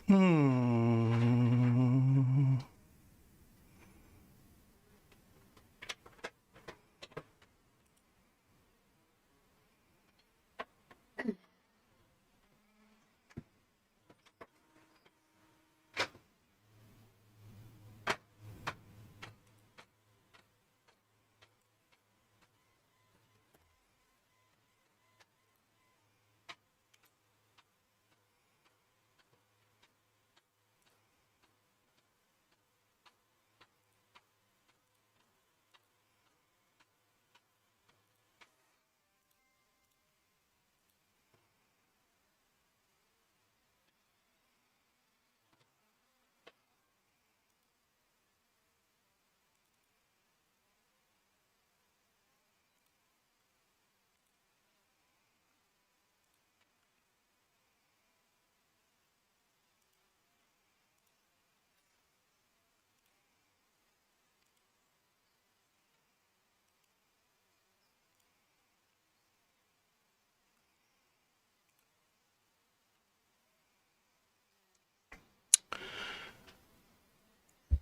Hmm.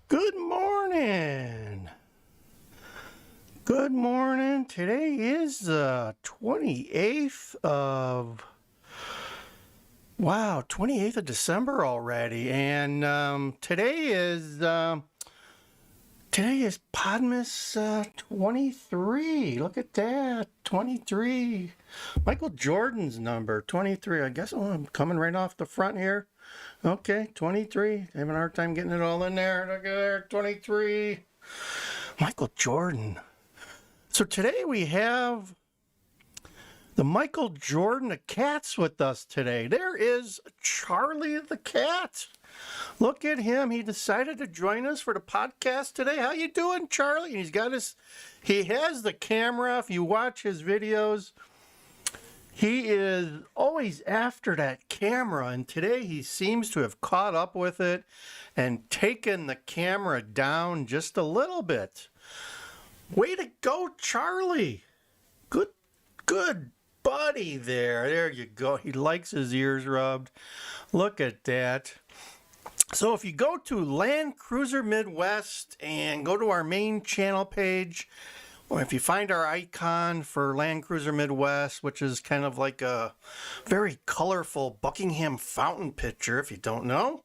Good morning. Good morning. Today is the 28th of, 28th of December already. And today is Podmas 23. Look at that, 23. Michael Jordan's number, 23. I guess I'm coming right off the front here. Okay, 23. Having a hard time getting it all in there. Look at there, 23. Michael Jordan. So today we have the Michael Jordan of cats with us today. There is Charlie the cat. Look at him. He decided to join us for the podcast today. How you doing, Charlie? And he has the camera. If you watch his videos, he is always after that camera, and today he seems to have caught up with it and taken the camera down just a little bit. Way to go, Charlie. Good buddy there. There you go. He likes his ears rubbed. Look at that. So if you go to Land Cruiser Midwest and go to our main channel page, or if you find our icon for Land Cruiser Midwest, which is kind of like a very colorful Buckingham fountain picture, if you don't know,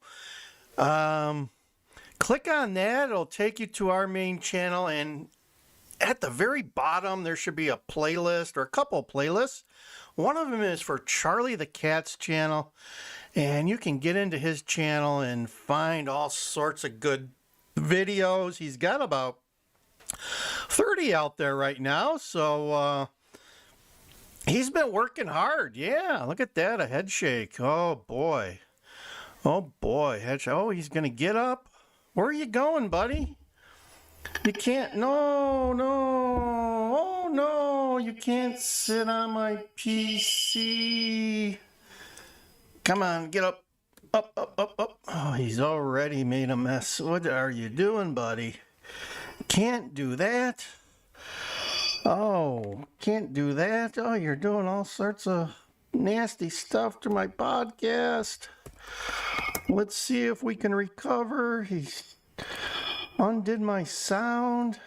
click on that. It'll take you to our main channel, and at the very bottom there should be a playlist or a couple playlists. One of them is for Charlie the Cat's channel, and you can get into his channel and find all sorts of good videos. He's got about 30 out there right now, so he's been working hard. Yeah, look at that, a head shake. Oh boy, head shake. Oh, he's gonna get up. Where are you going, buddy? You can't. No, oh no, you can't sit on my PC. Come on, get up. Up. Oh, he's already made a mess. What are you doing, buddy? Can't do that. Oh, can't do that. Oh, you're doing all sorts of nasty stuff to my podcast. Let's see if we can recover. He undid my sound.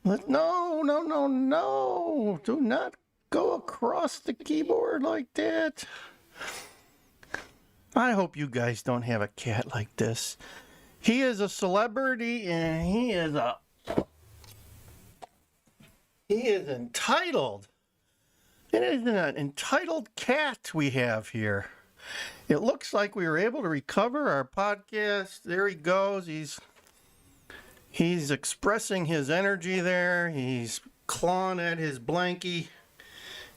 No. Do not go across the keyboard like that. I hope you guys don't have a cat like this. He is a celebrity, and he is entitled. It is an entitled cat we have here. It looks like we were able to recover our podcast. There he goes. He's expressing his energy there. He's clawing at his blankie.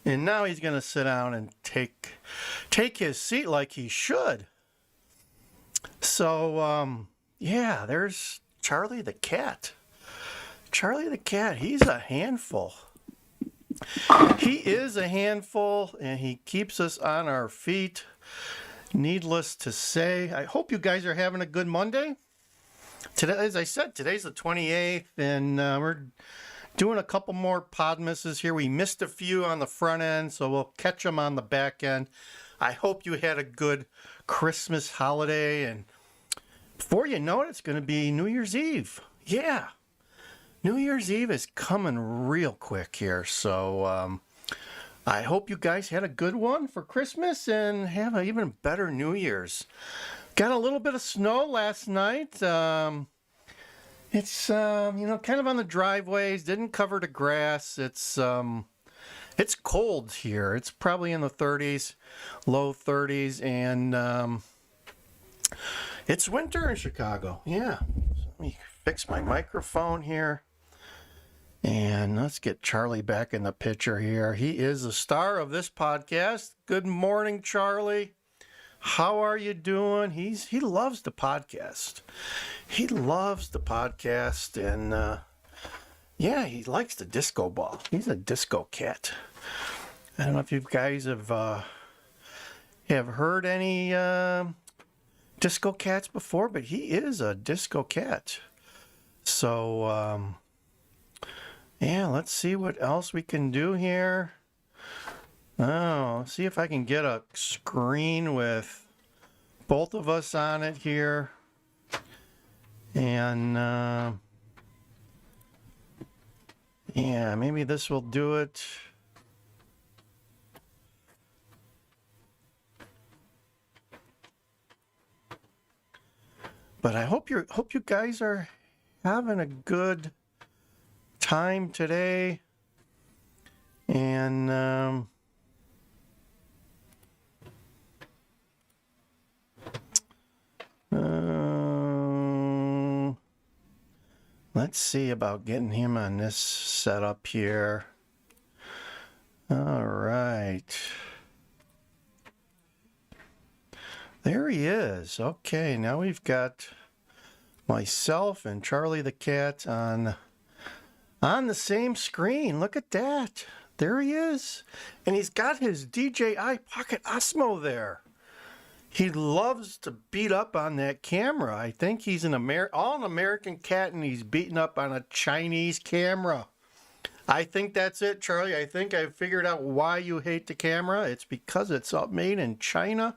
And now he's going to sit down and take his seat like he should. So, yeah, there's Charlie the cat. Charlie the cat, he's a handful. He is a handful, and he keeps us on our feet. Needless to say, I hope you guys are having a good Monday. Today, as I said, today's the 28th, and we're doing a couple more Podmasses here. We missed a few on the front end, so we'll catch them on the back end. I hope you had a good Christmas holiday, and before you know it, it's going to be New Year's Eve. Yeah, New Year's Eve is coming real quick here, so I hope you guys had a good one for Christmas and have an even better New Year's. Got a little bit of snow last night. It's kind of on the driveways, didn't cover the grass. It's cold here. It's probably in the 30s, low 30s, and it's winter in Chicago. Yeah. Let me fix my microphone here. And let's get Charlie back in the picture here. He is the star of this podcast. Good morning, Charlie. How are you doing? He loves the podcast. He loves the podcast, and yeah, he likes the disco ball. He's a disco cat. I don't know if you guys have heard any disco cats before, but he is a disco cat. So yeah, let's see what else we can do here. Oh, see if I can get a screen with both of us on it here. And yeah, maybe this will do it. But I hope you guys are having a good time today, and let's see about getting him on this setup here. All right, there he is. Okay, now we've got myself and Charlie the cat on the same screen. Look at that. There he is. And he's got his DJI Pocket Osmo there. He loves to beat up on that camera. I think he's an American cat, and he's beating up on a Chinese camera. I think that's it, Charlie. I think I've figured out why you hate the camera. It's because it's made in China.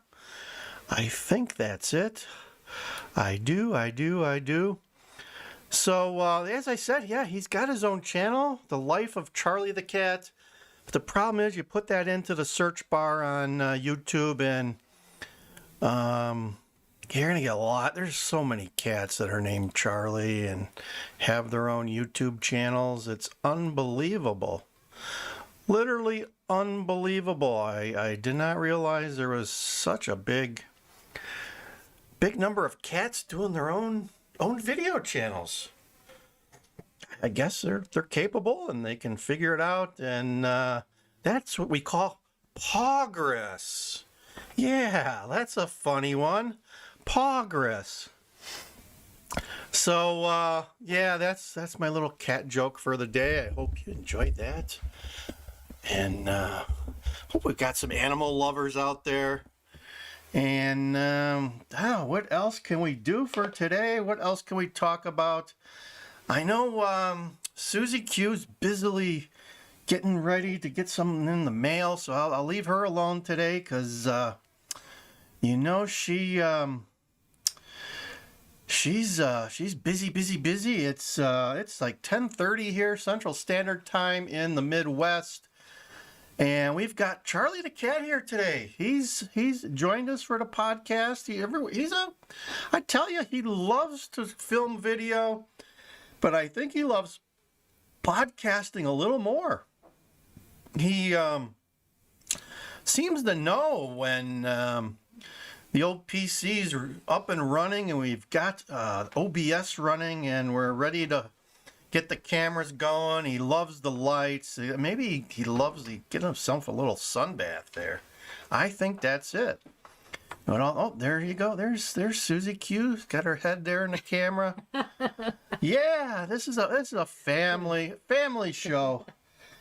I think that's it. I do. So, as I said, yeah, he's got his own channel, The Life of Charlie the Cat. But the problem is you put that into the search bar on YouTube, and you're going to get a lot. There's so many cats that are named Charlie and have their own YouTube channels. It's unbelievable. Literally unbelievable. I did not realize there was such a big number of cats doing their own video channels. I guess they're capable and they can figure it out, and that's what we call progress. Yeah, that's a funny one. Progress. So yeah, that's my little cat joke for the day. I hope you enjoyed that, and hope we've got some animal lovers out there. And what else can we do for today? What else can we talk about? I know Susie-Q's busily getting ready to get something in the mail, so I'll leave her alone today, because she's busy. It's like 10:30 here Central Standard Time in the Midwest. And we've got Charlie the cat here today. He's joined us for the podcast. I tell you, he loves to film video, but I think he loves podcasting a little more. He seems to know when the old PC's are up and running, and we've got OBS running, and we're ready to get the cameras going. He loves the lights. Maybe he loves to get himself a little sunbath there. I think that's it. But oh, there you go. There's Susie-Q. Got her head there in the camera. Yeah, this is a family show.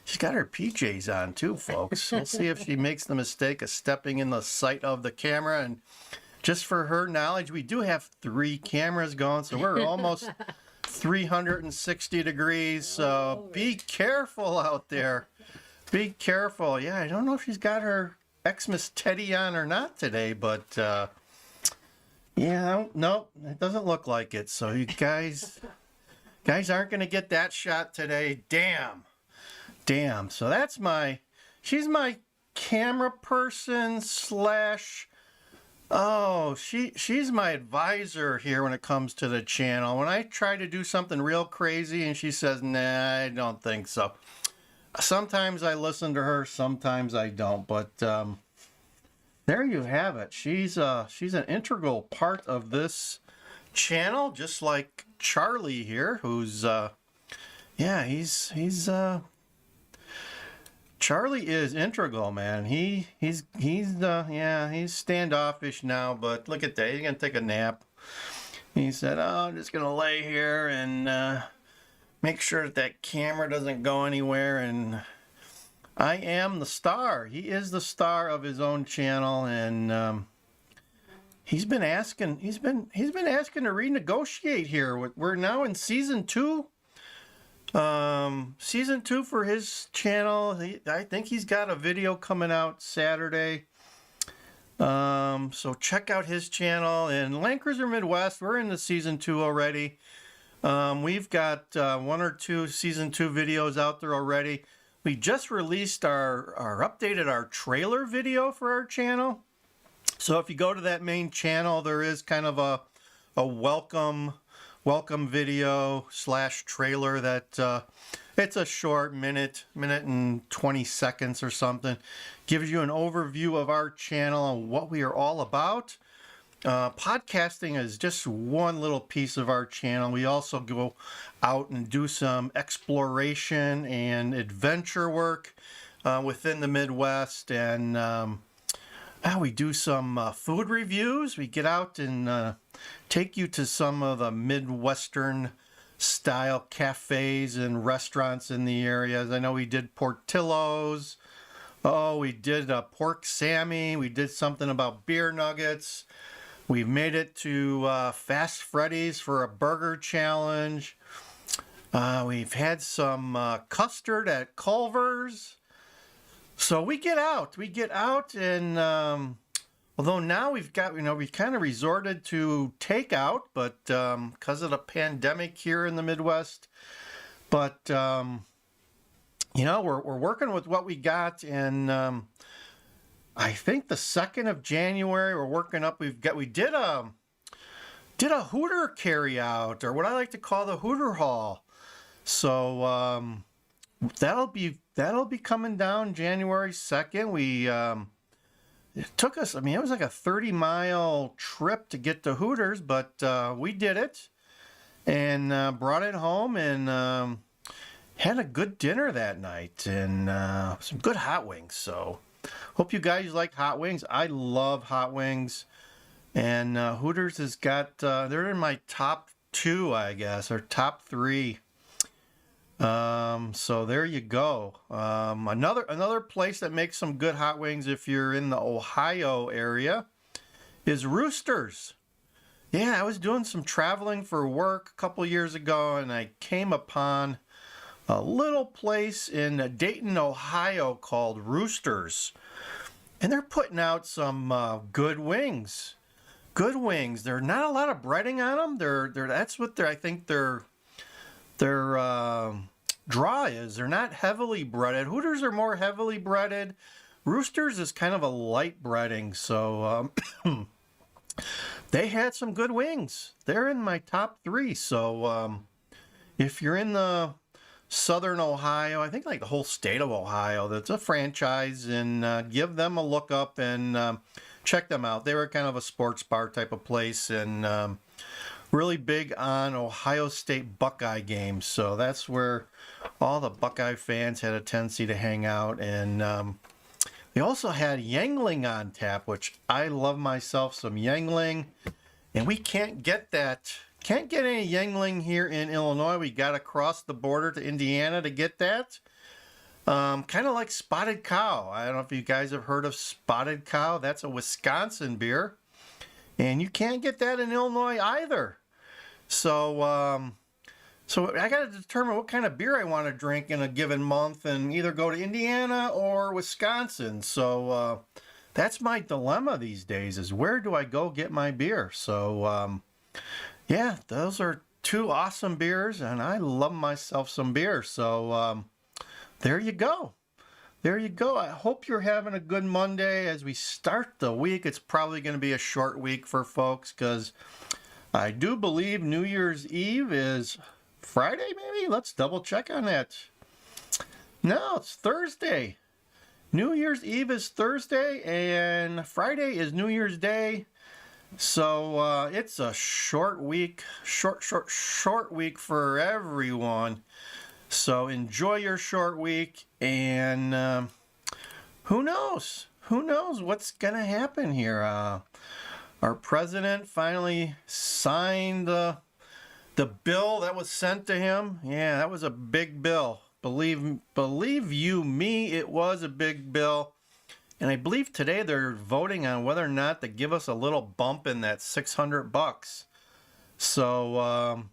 She's got her PJs on too, folks. We'll see if she makes the mistake of stepping in the sight of the camera. And just for her knowledge, we do have 3 cameras going, so we're almost 360 degrees, so be careful out there. Be careful. Yeah, I don't know if she's got her Xmas Teddy on or not today, but yeah, no, it doesn't look like it. So you guys aren't going to get that shot today. Damn. So that's she's my camera person slash, oh, she's my advisor here when it comes to the channel. When I try to do something real crazy and she says, nah, I don't think so. Sometimes I listen to her, sometimes I don't, but there you have it. She's an integral part of this channel, just like Charlie here, who's yeah, he's Charlie is integral, man. He's standoffish now, but look at that. He's gonna take a nap. He said, "Oh, I'm just gonna lay here and make sure that camera doesn't go anywhere." And I am the star. He is the star of his own channel, and he's been asking to renegotiate here. We're now in season 2. Season 2 for his channel. I think he's got a video coming out Saturday. So check out his channel. And Land Cruiser Midwest, we're in the season 2 already. We've got 1 or 2 season 2 videos out there already. We just released updated our trailer video for our channel. So if you go to that main channel, there is kind of a welcome video / trailer that it's a short minute and 20 seconds or something. Gives you an overview of our channel and what we are all about. Podcasting is just one little piece of our channel. We also go out and do some exploration and adventure work within the Midwest, and we do some food reviews. We get out and take you to some of the midwestern style cafes and restaurants in the areas. I know we did Portillo's. Oh, we did pork Sammy. We did something about beer nuggets. We've made it to Fast Freddy's for a burger challenge. We've had some custard at Culver's. So we get out and although now we've kind of resorted to takeout, but because of the pandemic here in the Midwest, but we're working with what we got, and I think the 2nd of January we're working up. We did a Hooter carry out, or what I like to call the Hooter haul. So that'll be coming down January 2nd. It took us, it was like a 30-mile trip to get to Hooters, but we did it and brought it home and had a good dinner that night and some good hot wings. So hope you guys like hot wings. I love hot wings, and Hooters has got, they're in my top 2, I guess, or top 3. So there you go. Another place that makes some good hot wings if you're in the Ohio area is Roosters. Yeah, I was doing some traveling for work a couple years ago, and I came upon a little place in Dayton, Ohio called Roosters. And they're putting out some good wings. Good wings. There's not a lot of breading on them. That's what I think their draw is. They're not heavily breaded. Hooters are more heavily breaded. Roosters is kind of a light breading. So they had some good wings. They're in my top 3. So if you're in the Southern Ohio, I think like the whole state of Ohio, that's a franchise, and give them a look up and check them out. They were kind of a sports bar type of place, and really big on Ohio State Buckeye games. So that's where all the Buckeye fans had a tendency to hang out. And they also had Yuengling on tap, which I love myself some Yuengling. And we can't get any Yuengling here in Illinois. We got to cross the border to Indiana to get that. Kind of like Spotted Cow. I don't know if you guys have heard of Spotted Cow. That's a Wisconsin beer. And you can't get that in Illinois either. So I got to determine what kind of beer I want to drink in a given month and either go to Indiana or Wisconsin. So that's my dilemma these days, is where do I go get my beer? So yeah, those are two awesome beers, and I love myself some beer. So there you go. There you go. I hope you're having a good Monday as we start the week. It's probably going to be a short week for folks because I do believe New Year's Eve is Friday, maybe? Let's double check on that. No, it's Thursday. New Year's Eve is Thursday and Friday is New Year's Day. So it's a short week, short week for everyone. So enjoy your short week, and who knows? Who knows what's going to happen here? Our president finally signed the bill that was sent to him. Yeah, that was a big bill. Believe you me, it was a big bill. And I believe today they're voting on whether or not to give us a little bump in that $600. So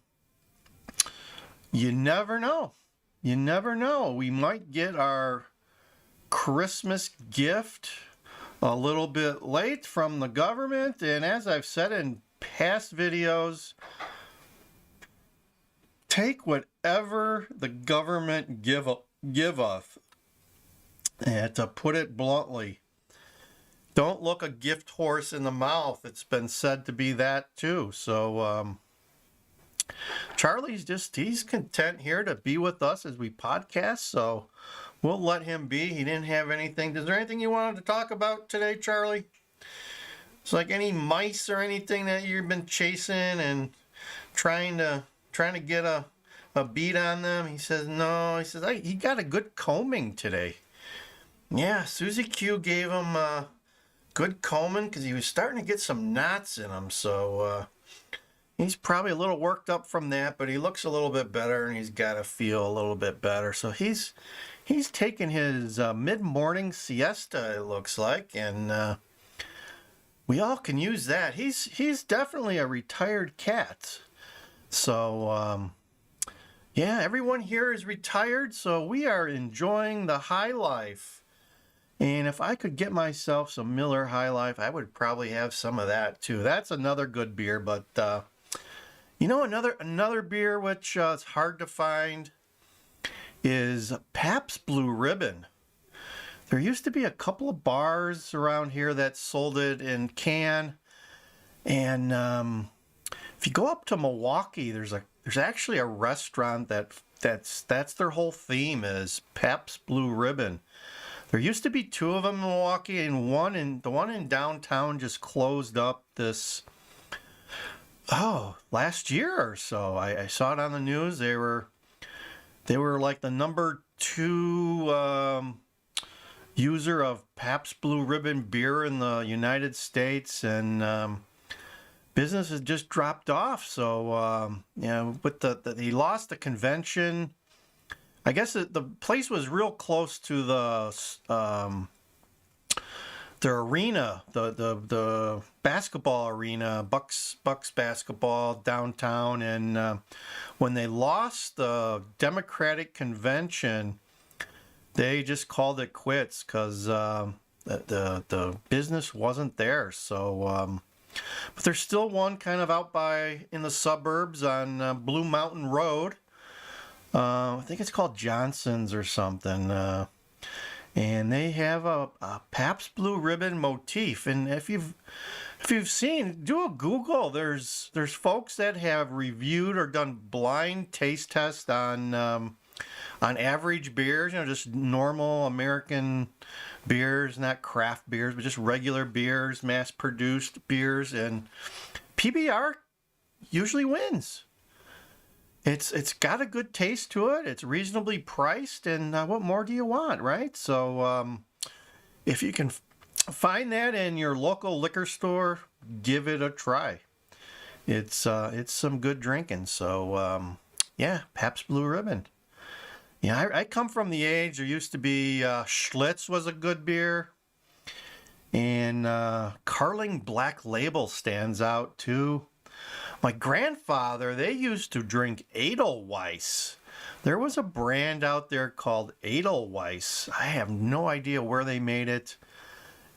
you never know. You never know. We might get our Christmas gift a little bit late from the government. And as I've said in past videos, take whatever the government give us. And to put it bluntly, don't look a gift horse in the mouth. It's been said to be that too. So Charlie's he's content here to be with us as we podcast. So we'll let him be. He didn't have anything. Is there anything you wanted to talk about today, Charlie? It's like any mice or anything that you've been chasing and trying to get a beat on them? He says no. He says he got a good combing today. Yeah, Susie-Q gave him a good combing because he was starting to get some knots in him. So he's probably a little worked up from that, but he looks a little bit better and he's got to feel a little bit better. So he's taking his mid-morning siesta, it looks like, and we all can use that. He's definitely a retired cat. So yeah, everyone here is retired, so we are enjoying the high life. And if I could get myself some Miller High Life, I would probably have some of that too. That's another good beer, but you know, another beer which is hard to find is Pabst Blue Ribbon. There used to be a couple of bars around here that sold it in can, and if you go up to Milwaukee, there's actually a restaurant that's their whole theme is Pabst Blue Ribbon. There used to be two of them in Milwaukee, and the one in downtown just closed up last year or so. I saw it on the news. They were like the number 2 user of Pabst Blue Ribbon beer in the United States, and business has just dropped off. So with he lost the convention. I guess the place was real close to the arena, the basketball arena, Bucks basketball downtown, and when they lost the Democratic convention, they just called it quits because the business wasn't there. So, but there's still one kind of out in the suburbs on Blue Mountain Road. I think it's called Johnson's or something. And they have a Pabst Blue Ribbon motif. And if you've seen, do a Google. There's folks that have reviewed or done blind taste tests on average beers, just normal American beers, not craft beers, but just regular beers, mass-produced beers, and PBR usually wins. It's got a good taste to it. It's reasonably priced, and what more do you want, right? So if you can find that in your local liquor store, give it a try. It's some good drinking. So yeah, Pabst Blue Ribbon. Yeah, I come from the age there used to be Schlitz was a good beer, and Carling Black Label stands out too. My grandfather, they used to drink Edelweiss. There was a brand out there called Edelweiss. I have no idea where they made it.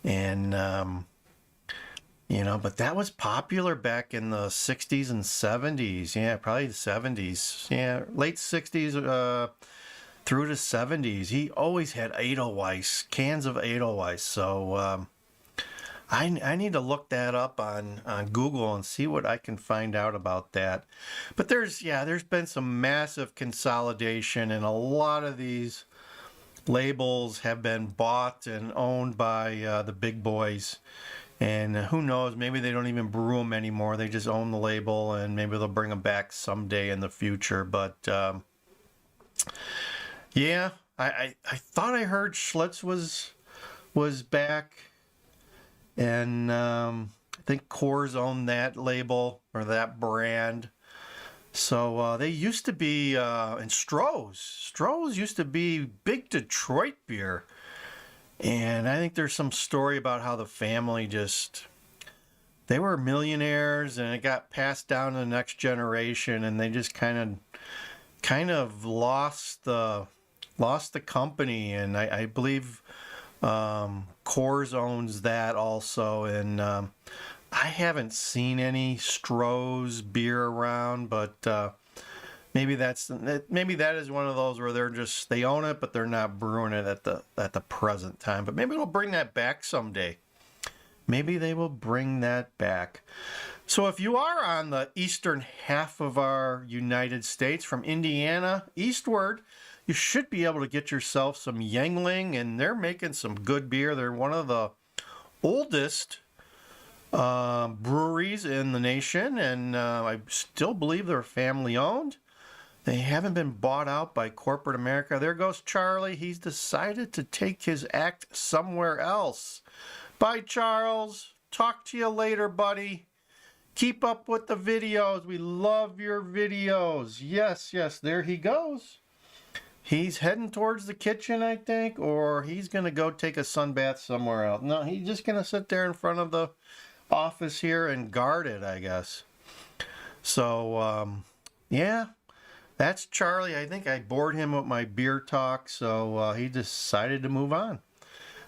And but that was popular back in the 60s and 70s. Yeah, probably the 70s. Yeah, late 60s through the 70s. He always had Edelweiss, cans of Edelweiss. So I need to look that up on Google and see what I can find out about that. But there's been some massive consolidation, and a lot of these labels have been bought and owned by the big boys. And who knows, maybe they don't even brew them anymore. They just own the label, and maybe they'll bring them back someday in the future. But yeah, I thought I heard Schlitz was back. And I think Coors owned that label or that brand. So they used to be, and Stroh's used to be big Detroit beer. And I think there's some story about how the family they were millionaires, and it got passed down to the next generation, and they just kind of lost the company. And I believe Coors owns that also, and I haven't seen any Stroh's beer around, but maybe that is one of those where they own it, but they're not brewing it at the present time. But maybe they'll bring that back someday. Maybe they will bring that back. So if you are on the eastern half of our United States, from Indiana eastward, you should be able to get yourself some Yuengling, and they're making some good beer. They're one of the oldest breweries in the nation, and I still believe they're family owned. They haven't been bought out by corporate America. There goes Charlie. He's decided to take his act somewhere else. Bye, Charles. Talk to you later, buddy. Keep up with the videos. We love your videos. Yes, there he goes. He's heading towards the kitchen, I think, or he's going to go take a sunbath somewhere else. No, he's just going to sit there in front of the office here and guard it, I guess. So, yeah, that's Charlie. I think I bored him with my beer talk, so he decided to move on.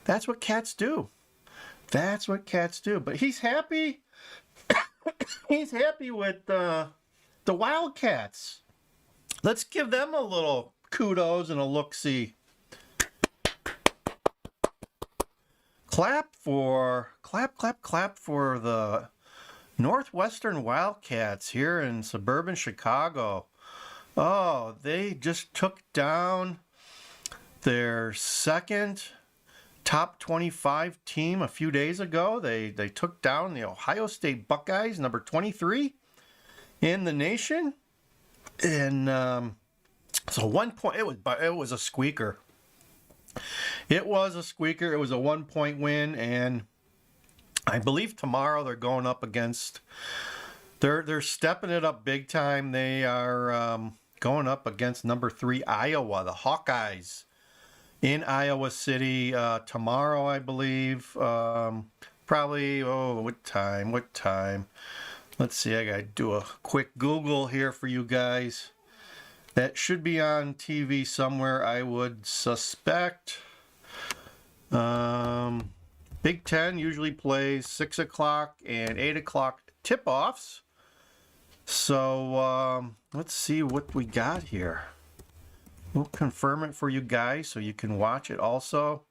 That's what cats do. But he's happy. He's happy with the Wildcats. Let's give them a little kudos and a look-see. Clap for the Northwestern Wildcats here in suburban Chicago. Oh, they just took down their second top 25 team a few days ago. They took down the Ohio State Buckeyes, number 23 in the nation. And so 1 point, it was a squeaker. It was a 1-point win, and I believe tomorrow they're going up against, they're stepping it up big time. They are going up against number 3 Iowa, the Hawkeyes, in Iowa City tomorrow, I believe. Probably, what time? Let's see, I gotta do a quick Google here for you guys. That should be on TV somewhere, I would suspect. Big Ten usually plays 6 o'clock and 8 o'clock tip-offs. So let's see what we got here. We'll confirm it for you guys so you can watch it also.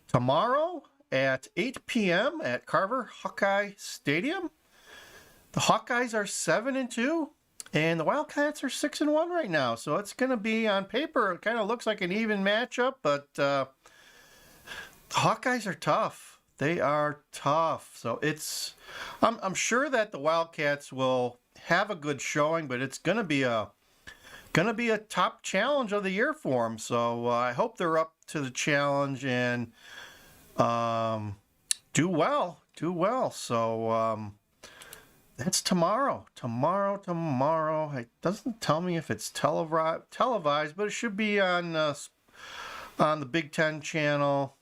Tomorrow at 8 p.m. at Carver Hawkeye Stadium. The Hawkeyes are 7-2. And the Wildcats are 6-1 right now. So it's going to be, on paper, it kind of looks like an even matchup. But the Hawkeyes are tough. They are tough. So I'm sure that the Wildcats will have a good showing, but it's going to be a top challenge of the year for them. So I hope they're up to the challenge and do well. So that's tomorrow. It doesn't tell me if it's televised, but it should be on the Big Ten channel.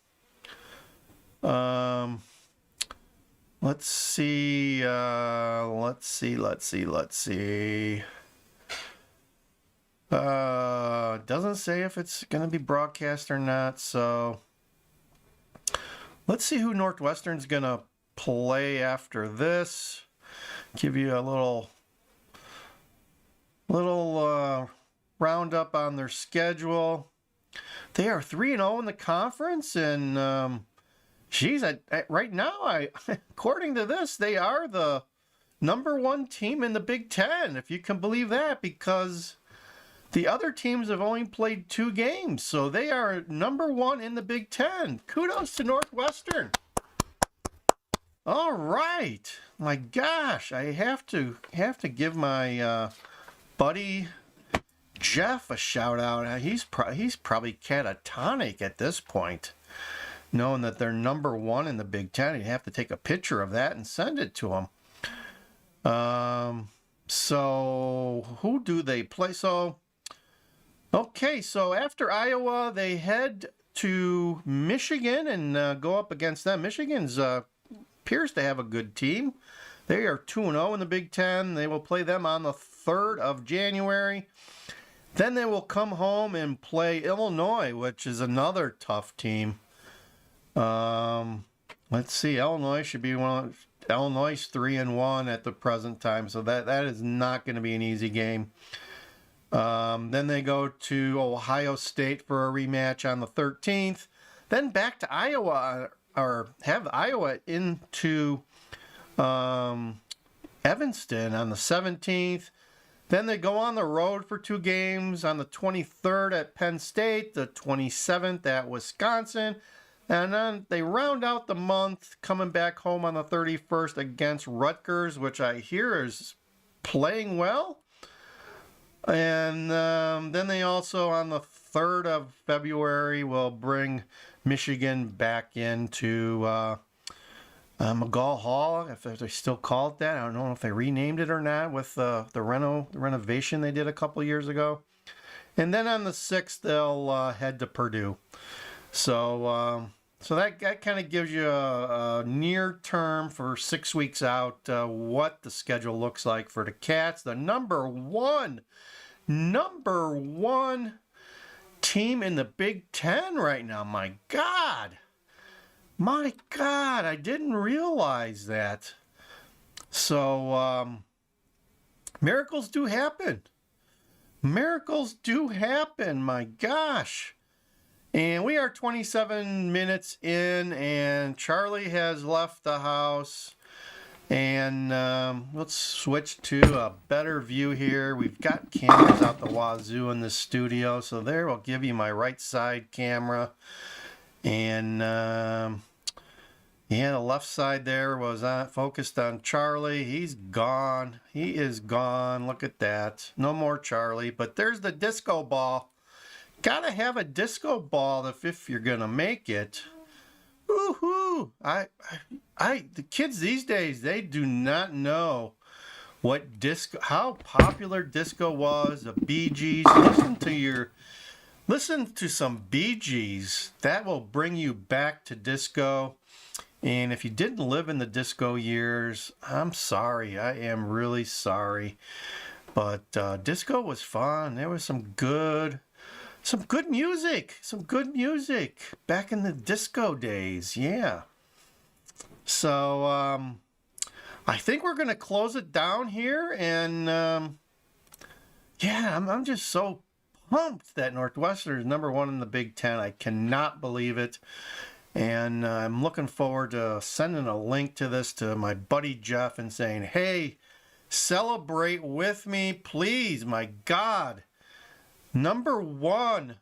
Let's see. Doesn't say if it's going to be broadcast or not. So Let's see who Northwestern's going to play after this. Give you a little roundup on their schedule. They are 3-0 in the conference, and geez, right now, according to this, they are the #1 team in the Big Ten, if you can believe that, because the other teams have only played 2 games, so they are #1 in the Big Ten. Kudos to Northwestern. All right, my gosh, I have to give my buddy Jeff a shout out. He's probably catatonic at this point, knowing that they're #1 in the Big Ten. You'd have to take a picture of that and send it to him. So who do they play? Okay, so after Iowa, they head to Michigan and go up against them. Michigan's appears to have a good team. They are 2-0 in the Big Ten. They will play them on the 3rd of January. Then they will come home and play Illinois, which is another tough team. Let's see. Illinois should be Illinois 3-1 at the present time, so that is not going to be an easy game. Then they go to Ohio State for a rematch on the 13th. Then back to Iowa, or have Iowa into Evanston on the 17th. Then they go on the road for 2 games on the 23rd at Penn State, the 27th at Wisconsin. And then they round out the month coming back home on the 31st against Rutgers, which I hear is playing well. And then they also, on the 3rd of February, will bring Michigan back into McGall Hall, if they still call it that. I don't know if they renamed it or not with the renovation they did a couple years ago. And then on the 6th, they'll head to Purdue. So that kind of gives you a near term for 6 weeks out what the schedule looks like for the Cats. The number one team in the Big Ten right now. My God, I didn't realize that. So miracles do happen. Miracles do happen, my gosh. And we are 27 minutes in, and Charlie has left the house. And let's switch to a better view here. We've got cameras out the wazoo in the studio. So there, I'll give you my right side camera. And yeah, the left side there was focused on Charlie. He's gone. He is gone. Look at that. No more Charlie. But there's the disco ball. Gotta have a disco ball if you're gonna make it. Woohoo! The kids these days, they do not know what disco, how popular disco was. The Bee Gees. Listen to some Bee Gees. That will bring you back to disco. And if you didn't live in the disco years, I'm sorry. I am really sorry. But disco was fun. There was some good music. Back in the disco days. Yeah. So I think we're going to close it down here. And yeah, I'm just so pumped that Northwestern is #1 in the Big Ten. I cannot believe it. And I'm looking forward to sending a link to this to my buddy Jeff and saying, hey, celebrate with me, please. My God. #1.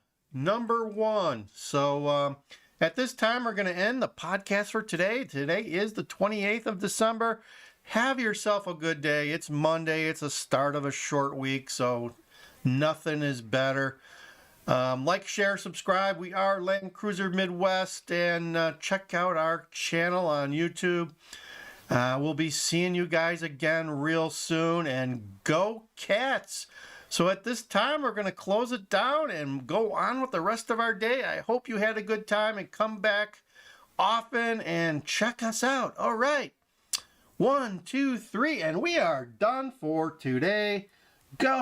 So at this time, we're going to end the podcast for today. Today is the 28th of December. Have yourself a good day. It's Monday. It's the start of a short week, so nothing is better. Like, share, subscribe. We are Land Cruiser Midwest, and check out our channel on YouTube. We'll be seeing you guys again real soon, and go Cats! So at this time, we're going to close it down and go on with the rest of our day. I hope you had a good time and come back often and check us out. All right. 1, 2, 3, and we are done for today. Go